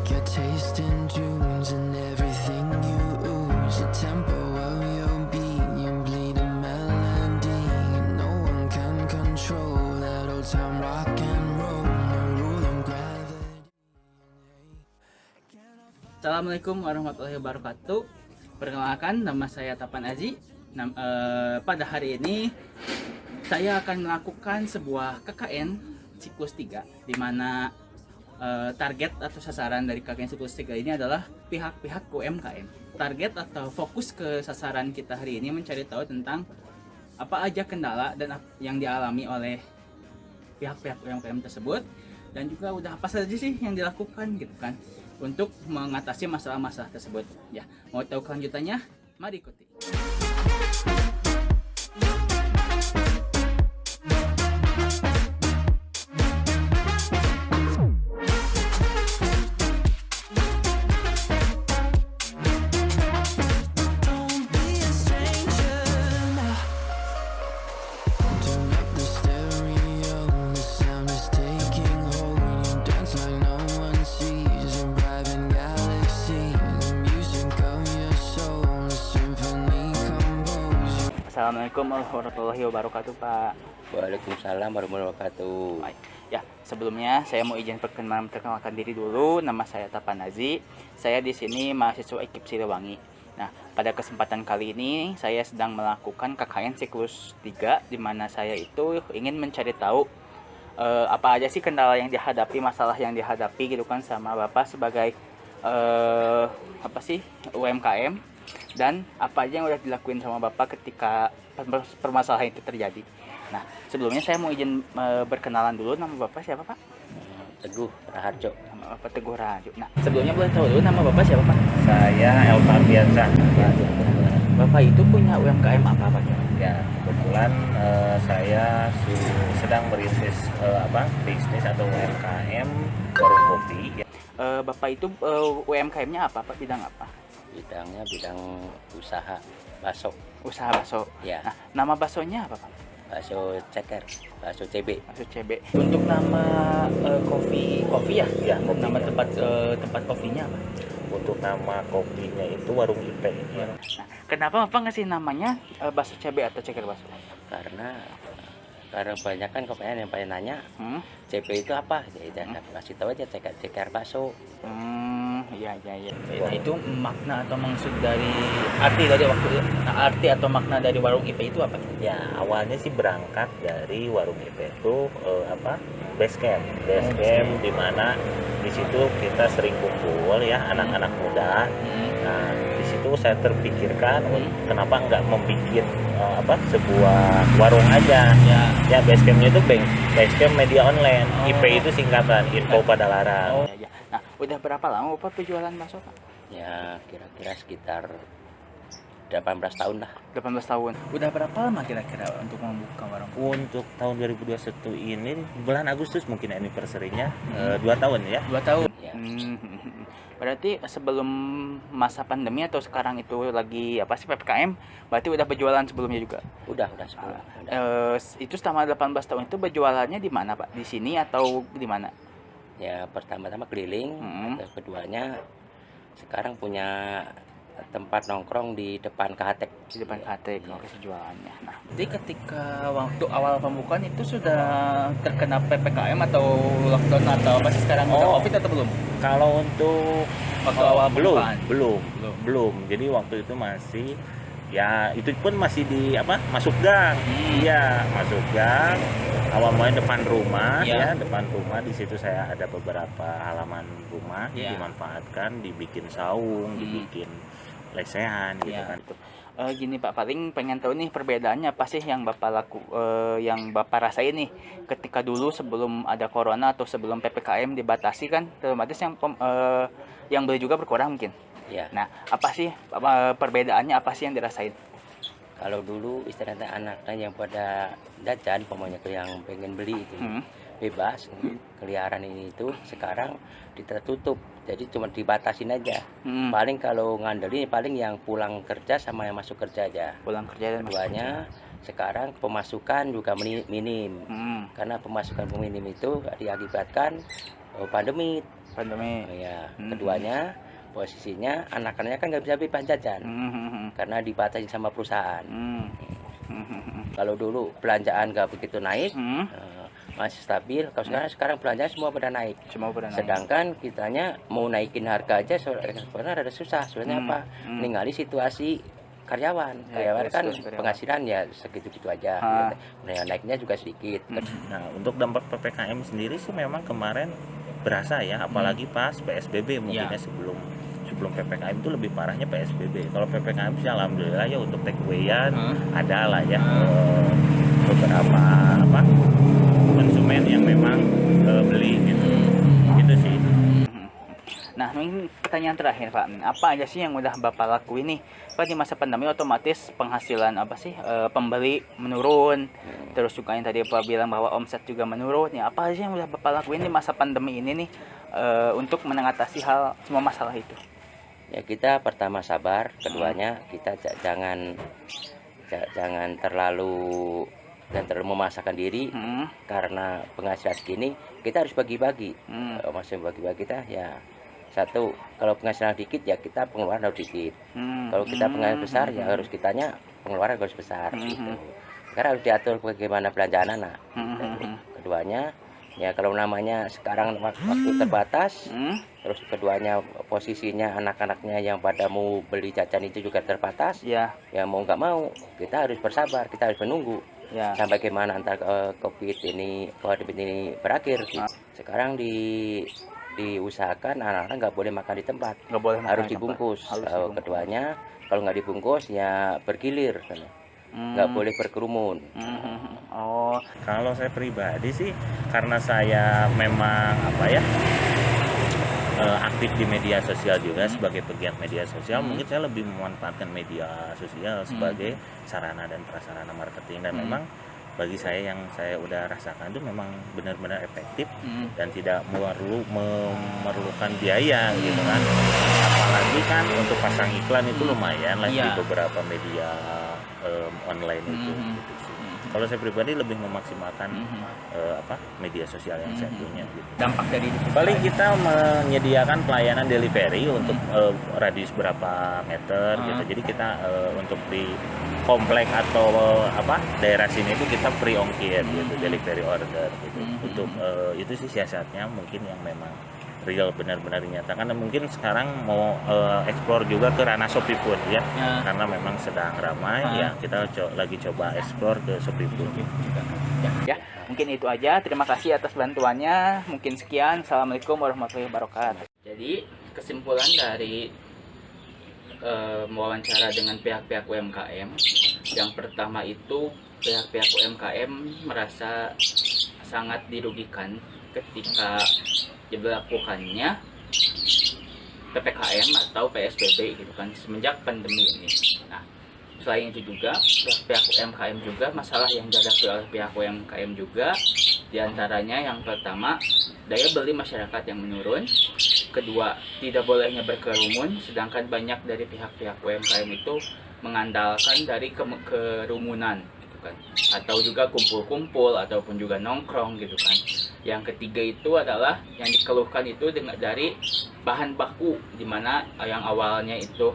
your taste in tunes and everything you ooze. The tempo of your beat, you bleed a melody. No one can control that old time rock and roll. No rule of gravity. Assalamualaikum warahmatullahi wabarakatuh. Perkenalkan, nama saya Tapan Aji. Pada hari ini saya akan melakukan sebuah KKN siklus 3, di mana target atau sasaran dari KKN siklus 3 ini adalah pihak-pihak UMKM. Target atau fokus ke sasaran kita hari ini mencari tahu tentang apa aja kendala dan yang dialami oleh pihak-pihak UMKM tersebut, dan juga udah apa saja sih yang dilakukan gitu kan untuk mengatasi masalah-masalah tersebut. Ya, mau tahu kelanjutannya? Mari ikuti. Don't be a stranger now. Turn up the stereo, the sound is taking hold. You dance like no one sees, a private galaxy. The music of your soul, a symphony composed. Assalamualaikum warahmatullahi wabarakatuh, Pak. Waalaikumsalam warahmatullahi wabarakatuh. Baik. Ya, sebelumnya saya mau izin perkenalkan diri dulu. Nama saya Tapan Aji. Saya di sini mahasiswa IKIP Siliwangi. Nah, pada kesempatan kali ini saya sedang melakukan KKN siklus 3, di mana saya itu ingin mencari tahu apa aja sih kendala yang dihadapi, masalah yang dihadapi gitu kan sama Bapak sebagai UMKM, dan apa aja yang udah dilakuin sama Bapak ketika permasalahan itu terjadi. Nah, sebelumnya saya mau izin berkenalan dulu. Nama Bapak siapa, Pak? Teguh Raharjo. Nama Bapak Teguh Raharjo. Nah, sebelumnya boleh tahu dulu nama Bapak siapa, Pak? Saya Elva Biansa. Bapak itu punya UMKM apa, Pak? Ya, kebetulan saya sedang merintis bisnis atau UMKM warung kopi. Bapak itu UMKM-nya apa, Pak? Bidang apa? Bidangnya bidang usaha bakso. Usaha bakso. Ya, Nah, nama baksonya apa, Pak? bakso ceker, bakso CB. Bakso CB. Untuk nama kopi ya? Ya, Nama kopinya. tempat kopinya apa? Untuk nama kopinya itu warung IP. Ya. Nah, kenapa Bapak ngasih namanya bakso CB atau ceker bakso? Karena banyak kan kebanyakan yang pengen nanya Hmm? CB itu apa? Jadi kasih tahu aja ceker bakso. Iya. Nah, itu makna atau maksud dari arti atau makna dari warung IP itu apa? Ya, awalnya sih berangkat dari warung IP itu base camp di mana di situ kita sering kumpul ya anak-anak muda. Nah, di situ saya terpikirkan kenapa nggak membuat sebuah warung aja. Ya, base campnya itu base camp media online. IP itu singkatan info pada larang. Ya. Nah, udah berapa lama Bapak berjualan bakso, Pak? Ya, kira-kira sekitar 18 tahun lah. 18 tahun. Udah berapa lama kira-kira untuk membuka warung? Untuk tahun 2021 ini bulan Agustus mungkin anniversary-nya 2 tahun ya. 2 tahun. Ya. Berarti sebelum masa pandemi atau sekarang itu lagi PPKM, berarti udah berjualan sebelumnya juga. Udah sebelum. Itu selama 18 tahun itu berjualannya di mana, Pak? Di sini atau di mana? Ya, pertama-tama keliling, keduanya sekarang punya tempat nongkrong di depan KHT. Di depan KT lokasi jualannya. Nah, jadi ketika waktu awal pembukaan itu sudah terkena PPKM atau lockdown atau apa sih sekarang? Udah Covid atau belum? Kalau untuk Waktu awal belum, pembukaan? belum. Jadi waktu itu masih ya itu pun masih masuk gang. Iya, masuk gang. Awal mulai depan rumah Iya. ya, depan rumah di situ saya ada beberapa halaman rumah Iya. dimanfaatkan, dibikin saung, dibikin lesehan gitu Iya. kan. Gini Pak, paling pengen tahu nih perbedaannya apa sih yang yang Bapak rasain nih ketika dulu sebelum ada corona atau sebelum PPKM dibatasi kan, otomatis yang beli juga berkurang mungkin. Ya, Nah, apa sih perbedaannya, apa sih yang dirasain? kalau dulu istilahnya anaknya yang pada jajan, pokoknya tuh yang pengen beli itu bebas, keliaran ini itu sekarang ditutup. Jadi cuma dibatasin aja. Paling kalau ngandelin paling yang pulang kerja sama yang masuk kerja aja. Pulang kerja dan masuk Keduanya sekarang pemasukan juga minim. kerja. Karena pemasukan minim itu diakibatkan pandemi. Pandemi. Ya, keduanya posisinya anak-anaknya kan nggak bisa bebas jajan karena dibatasi sama perusahaan. Kalau dulu belanjaan nggak begitu naik, masih stabil. Kalau sekarang belanjaan semua pada naik. Sedangkan kitanya mau naikin harga aja sebenarnya ada susah. Soalnya apa? Ningali situasi karyawan. Karyawan kan penghasilan ya segitu-gitu aja. Nah, naiknya juga sedikit. Nah, untuk dampak PPKM sendiri sih memang kemarin berasa ya, apalagi pas PSBB mungkinnya sebelum PPKM itu lebih parahnya PSBB. Kalau PPKM sih alhamdulillah ya untuk take away-an ada lah ya beberapa konsumen yang memang beli gitu. Gitu sih. Nah, ini pertanyaan terakhir Pak, apa aja sih yang udah Bapak lakuin nih Pak di masa pandemi? Otomatis penghasilan pembeli menurun, terus juga yang tadi Pak bilang bahwa omset juga menurun. Ya, apa aja yang udah Bapak lakuin di masa pandemi ini nih untuk mengatasi semua masalah itu? Ya, kita pertama sabar, keduanya kita jangan terlalu memaksakan diri karena penghasilan segini kita harus bagi-bagi. Maksudnya bagi-bagi kita ya, satu, kalau penghasilan dikit ya kita pengeluaran harus dikit. Kalau kita penghasilan besar ya harus kitanya pengeluaran harus besar gitu. Karena harus diatur bagaimana belanjaan anak. Keduanya ya, kalau namanya sekarang waktu terbatas, terus keduanya posisinya anak-anaknya yang pada mau beli jajan itu juga terbatas. Ya mau nggak mau kita harus bersabar, kita harus menunggu sampai gimana COVID ini berakhir. Sekarang diusahakan anak-anak nggak boleh makan di tempat, harus dibungkus. Keduanya kalau nggak dibungkus ya bergilir, nggak boleh berkerumun. Kalau saya pribadi sih, karena saya memang aktif di media sosial juga sebagai pegiat media sosial, mungkin saya lebih memanfaatkan media sosial sebagai sarana dan prasarana marketing. Dan memang bagi saya yang saya udah rasakan itu memang benar-benar efektif dan tidak memerlukan biaya gitu kan. Apalagi kan untuk pasang iklan itu lumayan lah di beberapa media online itu gitu sih. Kalau saya pribadi lebih memaksimalkan media sosial yang saya punya gitu. Dampak dari itu paling kita menyediakan pelayanan delivery untuk radius berapa meter gitu. Jadi kita untuk di komplek atau daerah sini itu kita free ongkir gitu, delivery order gitu. Untuk itu sih siasatnya mungkin yang memang real, benar-benar dinyatakan. Dan mungkin sekarang mau eksplor juga ke ranah Shopee Food ya. Karena memang sedang ramai ya, kita lagi coba eksplor ke Shopee Food. Ya, mungkin itu aja. Terima kasih atas bantuannya. Mungkin sekian. Assalamualaikum warahmatullahi wabarakatuh. Jadi kesimpulan dari wawancara dengan pihak-pihak UMKM, yang pertama itu pihak-pihak UMKM merasa sangat dirugikan ketika diberlakukannya PPKM atau PSBB gitu kan semenjak pandemi ini. Nah, selain itu juga pihak UMKM juga masalah yang dihadapi oleh pihak UMKM juga diantaranya yang pertama daya beli masyarakat yang menurun, kedua tidak bolehnya berkerumun, sedangkan banyak dari pihak-pihak UMKM itu mengandalkan dari kerumunan gitu kan, atau juga kumpul-kumpul ataupun juga nongkrong gitu kan. Yang ketiga itu adalah yang dikeluhkan itu dari bahan baku, dimana yang awalnya itu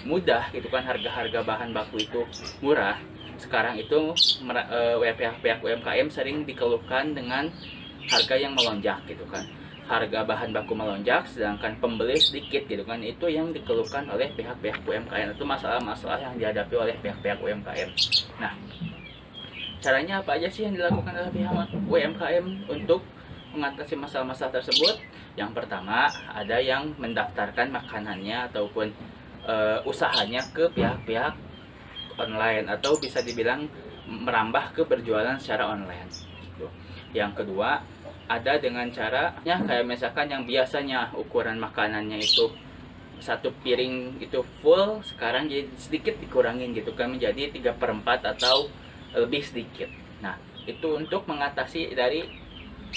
mudah gitu kan, harga-harga bahan baku itu murah, sekarang itu pihak UMKM sering dikeluhkan dengan harga yang melonjak gitu kan, harga bahan baku melonjak sedangkan pembeli sedikit gitu kan. Itu yang dikeluhkan oleh pihak-pihak UMKM, itu masalah-masalah yang dihadapi oleh pihak-pihak UMKM. Nah, caranya apa aja sih yang dilakukan oleh pihak UMKM untuk mengatasi masalah-masalah tersebut? Yang pertama, ada yang mendaftarkan makanannya ataupun usahanya ke pihak-pihak online, atau bisa dibilang merambah ke berjualan secara online gitu. Yang kedua, ada dengan caranya kayak misalkan yang biasanya ukuran makanannya itu satu piring itu full, sekarang jadi sedikit dikurangin gitu kan menjadi 3/4 atau lebih sedikit. Nah, itu untuk mengatasi dari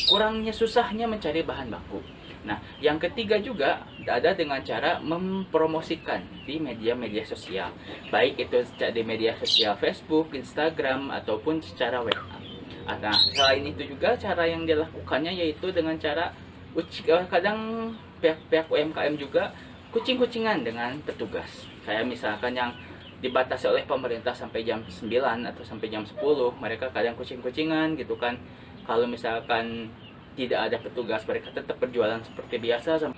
kurangnya susahnya mencari bahan baku. Nah, yang ketiga juga ada dengan cara mempromosikan di media-media sosial, baik itu di media sosial Facebook, Instagram, ataupun secara WA. Nah, selain itu juga cara yang dilakukannya yaitu dengan cara kadang pihak-pihak UMKM juga kucing-kucingan dengan petugas. Kayak misalkan yang dibatasi oleh pemerintah sampai jam 9 atau sampai jam 10, mereka kadang kucing-kucingan gitu kan. Kalau misalkan tidak ada petugas, mereka tetap berjualan seperti biasa.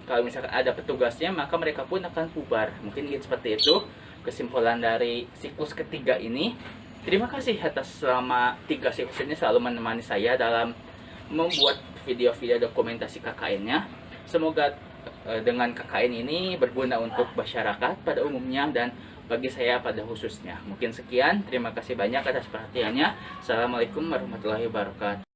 Kalau misalkan ada petugasnya, maka mereka pun akan bubar. Mungkin seperti itu kesimpulan dari siklus ketiga ini. Terima kasih atas selama 3 siklus ini selalu menemani saya dalam membuat video-video dokumentasi KKN-nya. Semoga dengan KKN ini berguna untuk masyarakat pada umumnya dan bagi saya pada khususnya. Mungkin sekian, terima kasih banyak atas perhatiannya. Assalamualaikum warahmatullahi wabarakatuh.